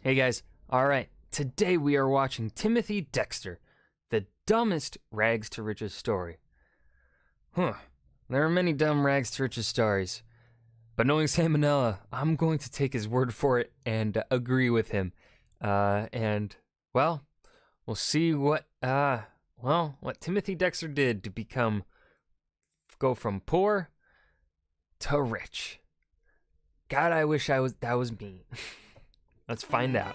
Hey guys, alright, today we are watching Timothy Dexter, the dumbest rags to riches story. There are many dumb rags to riches stories, but knowing Sam and Nella, I'm going to take his word for it and agree with him. Well, we'll see what Timothy Dexter did to go from poor to rich. God, I wish that was me. Let's find out.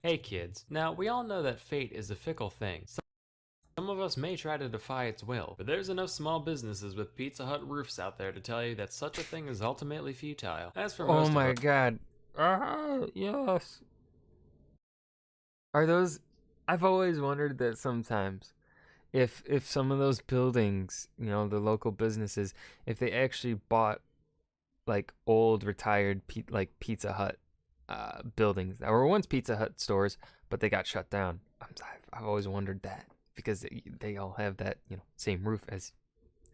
Hey kids, now we all know that fate is a fickle thing. Some of us may try to defy its will, but there's enough small businesses with Pizza Hut roofs out there to tell you that such a thing is ultimately futile. As for Oh most of my us, god. Yes. Are those I've always wondered that sometimes if some of those buildings, the local businesses, if they actually bought like old retired like Pizza Hut buildings that were once Pizza Hut stores, but they got shut down. I've always wondered that because they all have that same roof as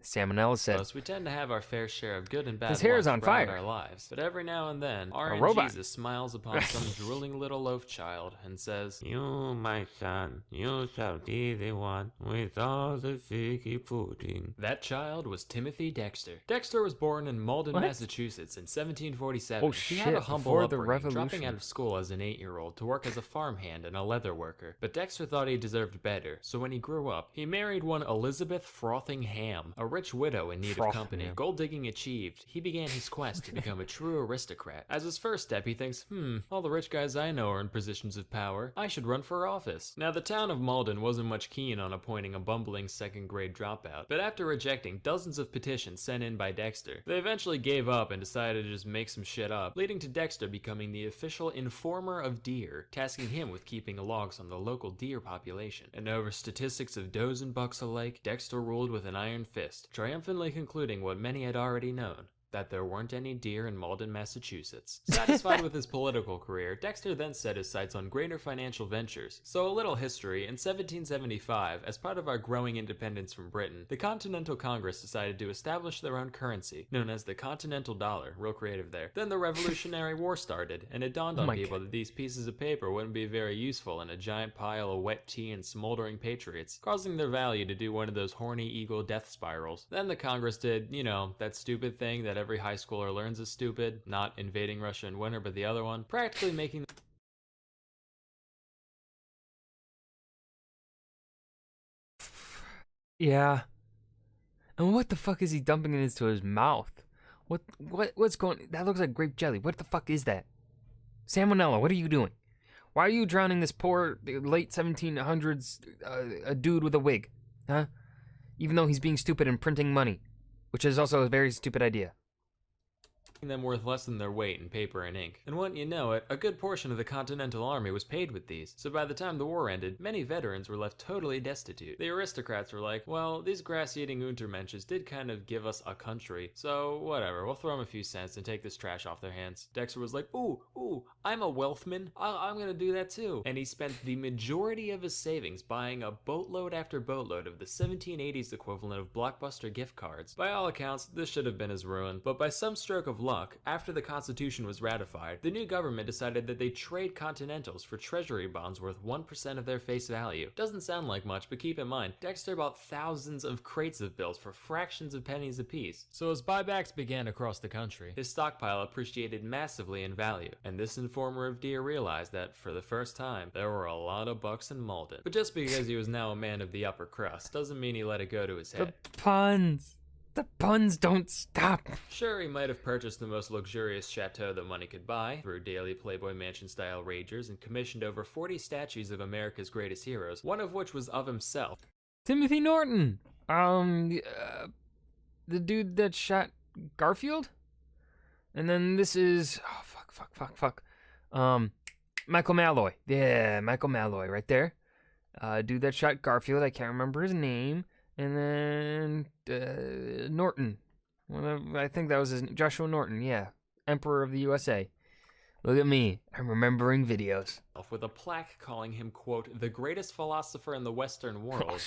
Salmonella said. we tend to have our fair share of good and bad His hair is luck on throughout fire. our lives. But every now and then, A RN robot. Jesus smiles upon some drooling little loaf child and says, "You, my son, you shall be the one with all the figgy pudding." That child was Timothy Dexter. Dexter was born in Malden, What? Massachusetts in 1747. Oh, He had a shit, humble before the upbringing, Revolution. dropping out of school as an 8-year-old to work as a farmhand and a leather worker. But Dexter thought he deserved better, so when he grew up, he married one Elizabeth Frothingham, a rich widow in need of company. Frothingham. Gold digging achieved, he began his quest to become a true aristocrat. As his first step, he thinks, all the rich guys I know are in positions of power. I should run for office. Now, the town of Malden wasn't much keen on appointing a bumbling second-grade dropout, but after rejecting dozens of petitions sent in by Dexter, they eventually gave up and decided to just make some shit up, leading to Dexter becoming the official informer of deer, tasking him with keeping logs on the local deer population. And over statistics of does and bucks alike, Dexter ruled with an iron fist, triumphantly concluding what many had already known: that there weren't any deer in Malden, Massachusetts. Satisfied with his political career, Dexter then set his sights on greater financial ventures. So a little history: in 1775, as part of our growing independence from Britain, the Continental Congress decided to establish their own currency, known as the Continental Dollar. Real creative there. Then the Revolutionary War started, and it dawned Oh on my people God. that these pieces of paper wouldn't be very useful in a giant pile of wet tea and smoldering patriots, causing their value to do one of those horny eagle death spirals. Then the Congress did, that stupid thing that every high schooler learns is stupid, not invading Russia in winter, but the other one, practically making Yeah. And what the fuck is he dumping it into his mouth? What's going? That looks like grape jelly. What the fuck is that? Salmonella, what are you doing? Why are you drowning this poor late 1700s a dude with a wig? Huh? Even though he's being stupid and printing money, which is also a very stupid idea. them worth less than their weight in paper and ink. And wouldn't you know it, a good portion of the Continental Army was paid with these, so by the time the war ended, many veterans were left totally destitute. The aristocrats were like, well, these grass-eating Untermensches did kind of give us a country, so whatever, we'll throw them a few cents and take this trash off their hands. Dexter was like, ooh, I'm a wealthman, I'm gonna do that too. And he spent the majority of his savings buying a boatload after boatload of the 1780s equivalent of Blockbuster gift cards. By all accounts, this should have been his ruin, but by some stroke of luck, after the Constitution was ratified, the new government decided that they'd trade Continentals for treasury bonds worth 1% of their face value. Doesn't sound like much, but keep in mind, Dexter bought thousands of crates of bills for fractions of pennies apiece. So as buybacks began across the country, his stockpile appreciated massively in value, and this informer of deer realized that, for the first time, there were a lot of bucks in Malden. But just because he was now a man of the upper crust doesn't mean he let it go to his head. The puns don't stop. Sure, he might have purchased the most luxurious chateau that money could buy, through daily Playboy Mansion-style ragers, and commissioned over 40 statues of America's greatest heroes, one of which was of himself. Timothy Norton. The dude that shot Garfield? And then this is fuck. Michael Malloy. Yeah, Michael Malloy right there. Dude that shot Garfield, I can't remember his name. And then Norton. Well, I think that was his Joshua Norton, yeah. Emperor of the USA. Look at me. I'm remembering videos. With a plaque calling him, quote, the greatest philosopher in the Western world.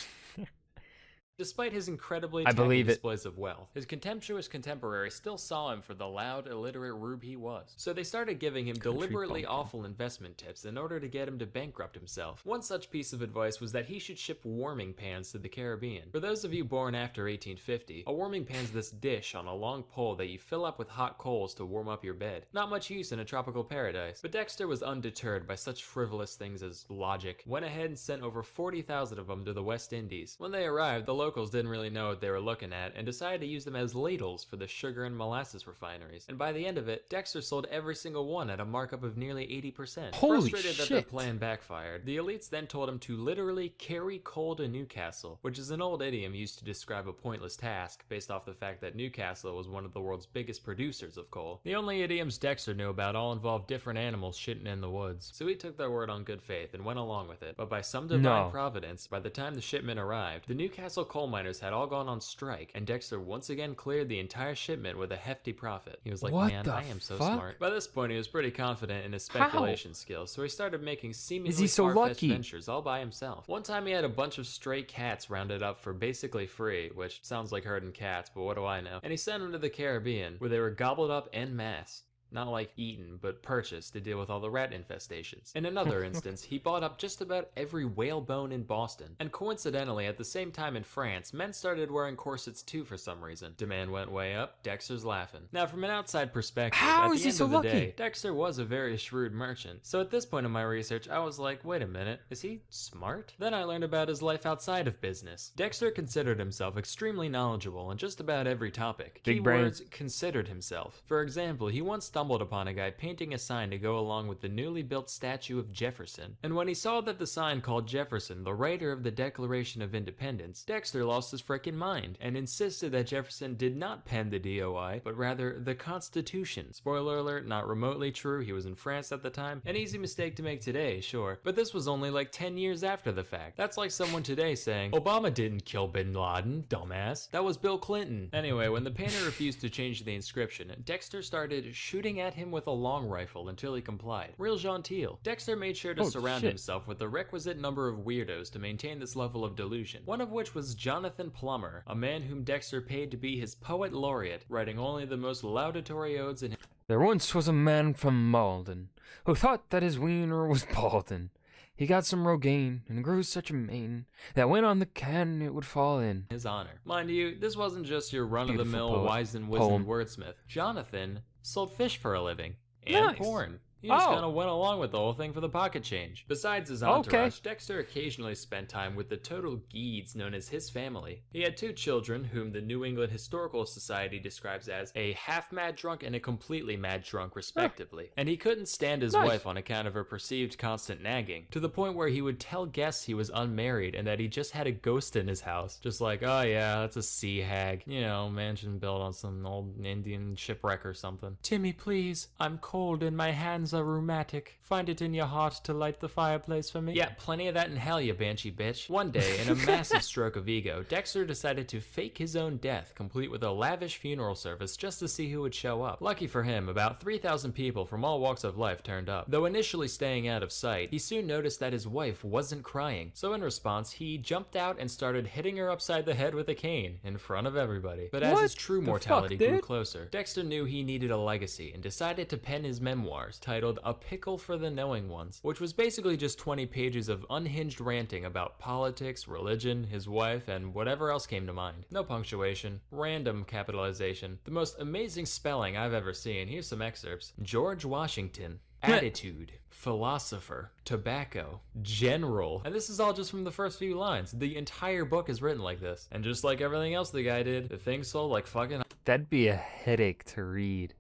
Despite his incredibly I tacky believe it. displays of wealth, his contemptuous contemporaries still saw him for the loud, illiterate rube he was. So they started giving him deliberately bumpkin. awful investment tips in order to get him to bankrupt himself. One such piece of advice was that he should ship warming pans to the Caribbean. For those of you born after 1850, a warming pan's this dish on a long pole that you fill up with hot coals to warm up your bed. Not much use in a tropical paradise. But Dexter was undeterred by such frivolous things as logic. Went ahead and sent over 40,000 of them to the West Indies. When they arrived, the locals didn't really know what they were looking at and decided to use them as ladles for the sugar and molasses refineries. And by the end of it, Dexter sold every single one at a markup of nearly 80%. Holy Frustrated that their plan backfired, the elites then told him to literally carry coal to Newcastle, which is an old idiom used to describe a pointless task based off the fact that Newcastle was one of the world's biggest producers of coal. The only idioms Dexter knew about all involved different animals shitting in the woods, so he took their word on good faith and went along with it. But by some divine providence, by the time the shipment arrived, the Newcastle coal miners had all gone on strike, and Dexter once again cleared the entire shipment with a hefty profit. He was like, What man, the I am so fuck? smart. By this point, he was pretty confident in his speculation skills, so he started making seemingly Is he so far-fetched lucky? ventures all by himself. One time he had a bunch of stray cats rounded up for basically free, which sounds like herding cats, but what do I know? And he sent them to the Caribbean, where they were gobbled up en masse. Not like eaten, but purchased to deal with all the rat infestations. In another instance, he bought up just about every whalebone in Boston. And coincidentally, at the same time in France, men started wearing corsets too for some reason. Demand went way up, Dexter's laughing. Now, from an outside perspective, How at is the he end so of the lucky? day, Dexter was a very shrewd merchant. So at this point in my research, I was like, wait a minute, is he smart? Then I learned about his life outside of business. Dexter considered himself extremely knowledgeable on just about every topic. Big brain. Keywords, considered himself. For example, he once stumbled upon a guy painting a sign to go along with the newly built statue of Jefferson. And when he saw that the sign called Jefferson the writer of the Declaration of Independence, Dexter lost his frickin' mind and insisted that Jefferson did not pen the DOI, but rather the Constitution. Spoiler alert, not remotely true, he was in France at the time. An easy mistake to make today, sure, but this was only like 10 years after the fact. That's like someone today saying, Obama didn't kill Bin Laden, dumbass. That was Bill Clinton. Anyway, when the painter refused to change the inscription, Dexter started shooting at him with a long rifle until he complied. Real genteel. Dexter made sure to surround himself with the requisite number of weirdos to maintain this level of delusion, one of which was Jonathan Plummer, a man whom Dexter paid to be his poet laureate, writing only the most laudatory odes in There once was a man from Malden who thought that his wiener was baldin'. He got some Rogaine and grew such a mane that when on the can it would fall in. his honor. Mind you, this wasn't just your run-of-the-mill Beautiful wise and poem. wizened wordsmith. Jonathan sold fish for a living. And Nice. porn. He just Oh. kind of went along with the whole thing for the pocket change. Besides his entourage, Dexter occasionally spent time with the total geeds known as his family. He had 2 children, whom the New England Historical Society describes as a half-mad drunk and a completely mad drunk, respectively. And he couldn't stand his Nice. wife on account of her perceived constant nagging, to the point where he would tell guests he was unmarried and that he just had a ghost in his house. Just like, oh yeah, that's a sea hag. You know, mansion built on some old Indian shipwreck or something. Timmy, please, I'm cold and my hands are rheumatic. Find it in your heart to light the fireplace for me. Yeah, plenty of that in hell, you banshee bitch. One day, in a massive stroke of ego, Dexter decided to fake his own death, complete with a lavish funeral service just to see who would show up. Lucky for him, about 3,000 people from all walks of life turned up. Though initially staying out of sight, he soon noticed that his wife wasn't crying. So in response, he jumped out and started hitting her upside the head with a cane in front of everybody. But as What his true the mortality fuck, grew dude? closer, Dexter knew he needed a legacy and decided to pen his memoirs, titled A Pickle for the Knowing Ones, which was basically just 20 pages of unhinged ranting about politics, religion, his wife, and whatever else came to mind. No punctuation, random capitalization, the most amazing spelling I've ever seen. Here's some excerpts. George Washington. Attitude, philosopher, tobacco, general. And this is all just from the first few lines. The entire book is written like this. And just like everything else the guy did, the thing sold like fucking... That'd be a headache to read.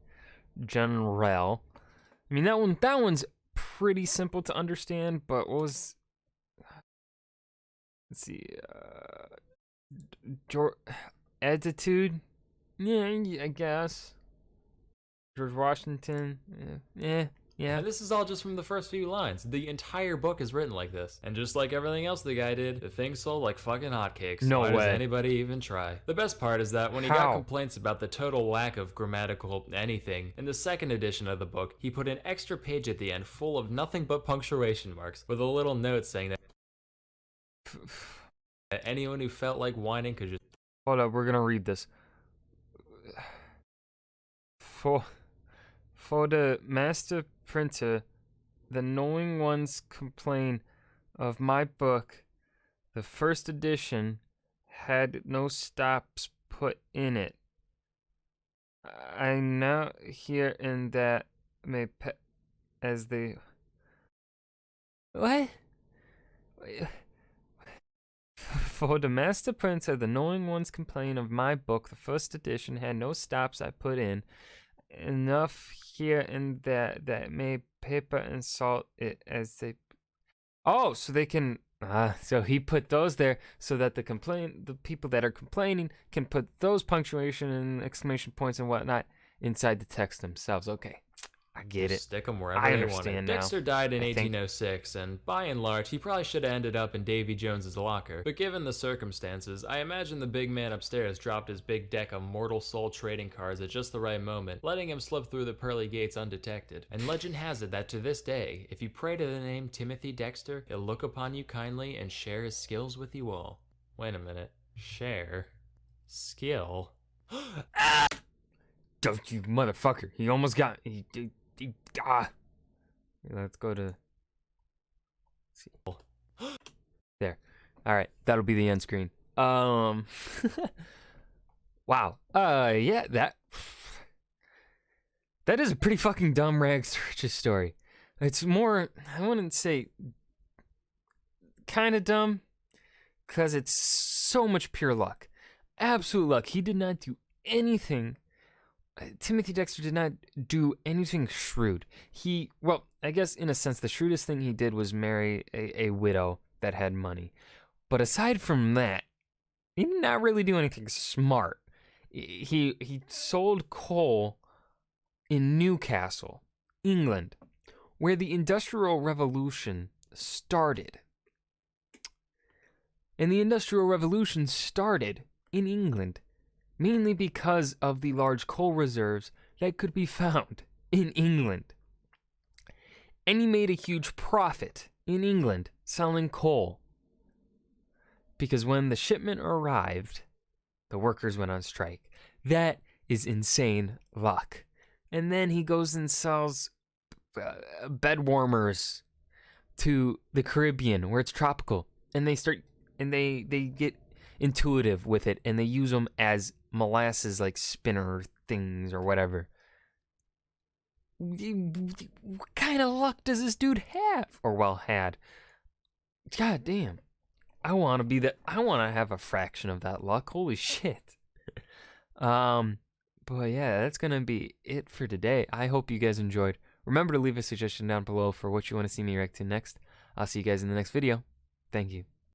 General. I mean, that one's pretty simple to understand, but what was... Let's see, attitude? Yeah, I guess. George Washington? Yeah. And this is all just from the first few lines. The entire book is written like this. And just like everything else the guy did, the thing sold like fucking hotcakes. No Why does way. anybody even try? The best part is that when he got How? complaints about the total lack of grammatical anything, in the second edition of the book, he put an extra page at the end full of nothing but punctuation marks, with a little note saying that Anyone who felt like whining could just Hold up, we're gonna read this. For the master printer, the knowing ones complain of my book. The first edition had no stops put in it. I now hear in that may as they what? For the master printer, the knowing ones complain of my book. The first edition had no stops I put in. Enough here and that may paper and salt it as they. Oh, so they can. So he put those there so that the people that are complaining can put those punctuation and exclamation points and whatnot inside the text themselves. Okay, I get it. stick them wherever I they understand wanted. now. Dexter died in I think. 1806, and by and large, he probably should have ended up in Davy Jones's locker. But given the circumstances, I imagine the big man upstairs dropped his big deck of mortal soul trading cards at just the right moment, letting him slip through the pearly gates undetected. And legend has it that to this day, if you pray to the name Timothy Dexter, he'll look upon you kindly and share his skills with you all. Wait a minute. Share? Skill? Don't you motherfucker! He almost got. Let's go to. There. All right, that'll be the end screen. Wow. Yeah, that is a pretty fucking dumb rags to riches story. It's more, I wouldn't say kind of dumb, because it's so much pure luck. Absolute luck. He did not do anything. Timothy Dexter did not do anything shrewd. Well, I guess in a sense, the shrewdest thing he did was marry a widow that had money. But aside from that, he did not really do anything smart. He sold coal in Newcastle, England, where the Industrial Revolution started. And the Industrial Revolution started in England, mainly because of the large coal reserves that could be found in England. And he made a huge profit in England selling coal. Because when the shipment arrived, the workers went on strike. That is insane luck. And then he goes and sells bed warmers to the Caribbean, where it's tropical. And they get intuitive with it, and they use them as molasses, like spinner things or whatever. What kind of luck does this dude have? Or well, had. God damn. I want to have a fraction of that luck. Holy shit. But yeah, that's gonna be it for today. I hope you guys enjoyed. Remember to leave a suggestion down below for what you want to see me react to next. I'll see you guys in the next video. Thank you.